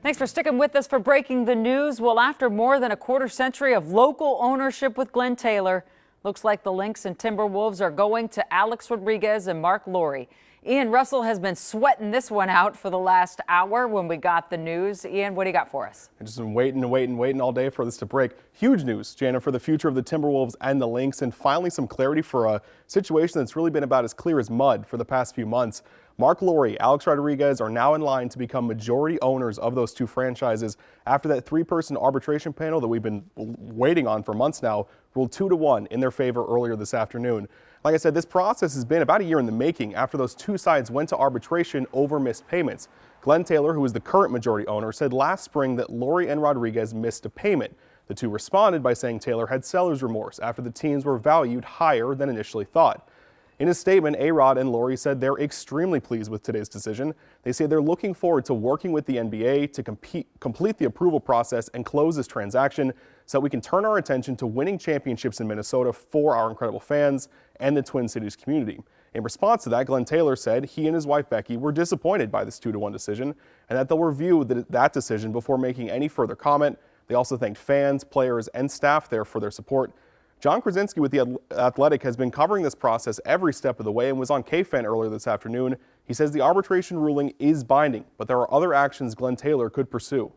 Thanks for sticking with us for breaking the news. Well, after more than a quarter century of local ownership with Glenn Taylor, looks like the Lynx and Timberwolves are going to Alex Rodriguez and Mark Lori. Ian Russell has been sweating this one out for the last hour when we got the news. Ian, what do you got for us? I've just been waiting all day for this to break. Huge news, Jana, for the future of the Timberwolves and the Lynx, and finally some clarity for a situation that's really been about as clear as mud for the past few months. Mark Lori, Alex Rodriguez are now in line to become majority owners of those two franchises after that three-person arbitration panel that we've been waiting on for months now ruled 2-1 in their favor earlier this afternoon. Like I said, this process has been about a year in the making after those two sides went to arbitration over missed payments. Glenn Taylor, who is the current majority owner, said last spring that Lori and Rodriguez missed a payment. The two responded by saying Taylor had seller's remorse after the teams were valued higher than initially thought. In a statement, A-Rod and Lori said they're extremely pleased with today's decision. They say they're looking forward to working with the NBA to complete the approval process and close this transaction so that we can turn our attention to winning championships in Minnesota for our incredible fans and the Twin Cities community. In response to that, Glenn Taylor said he and his wife Becky were disappointed by this 2-1 decision and that they'll review that decision before making any further comment. They also thanked fans, players, and staff there for their support. Jon Krawczynski with The Athletic has been covering this process every step of the way and was on KFAN earlier this afternoon. He says the arbitration ruling is binding, but there are other actions Glenn Taylor could pursue.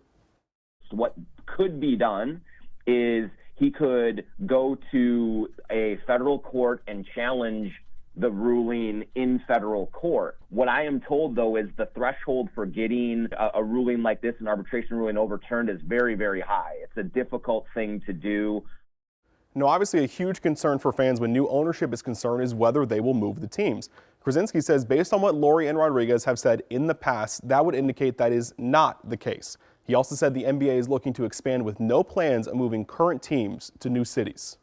What could be done is he could go to a federal court and challenge the ruling in federal court. What I am told, though, is the threshold for getting a ruling like this, an arbitration ruling overturned, is very, very high. It's a difficult thing to do. No, obviously a huge concern for fans when new ownership is concerned is whether they will move the teams. Krawczynski says based on what Lori and Rodriguez have said in the past, that would indicate that is not the case. He also said the NBA is looking to expand with no plans of moving current teams to new cities.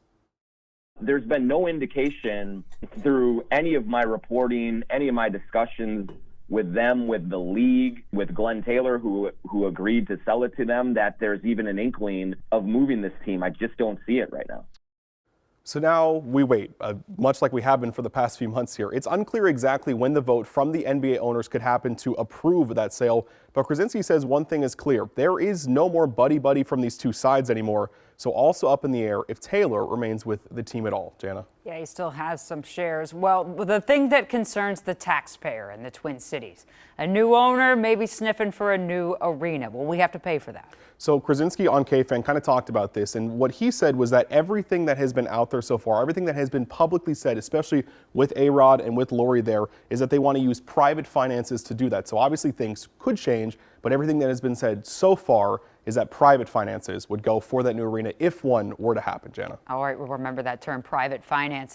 There's been no indication through any of my reporting, any of my discussions with them, with the league, with Glenn Taylor, who agreed to sell it to them, that there's even an inkling of moving this team. I just don't see it right now. So now we wait, much like we have been for the past few months here. It's unclear exactly when the vote from the NBA owners could happen to approve that sale, but Krawczynski says one thing is clear. There is no more buddy-buddy from these two sides anymore, so also up in the air if Taylor remains with the team at all. Jana? Yeah, he still has some shares. Well, the thing that concerns the taxpayer in the Twin Cities, a new owner may be sniffing for a new arena. Well, we have to pay for that. So Krawczynski on KFAN kind of talked about this, and what he said was that everything that has been out there so far, everything that has been publicly said, especially with A-Rod and with Lori there, is that they want to use private finances to do that. So obviously things could change, but everything that has been said so far is that private finances would go for that new arena if one were to happen, Jana. All right, we'll remember that term, private finances.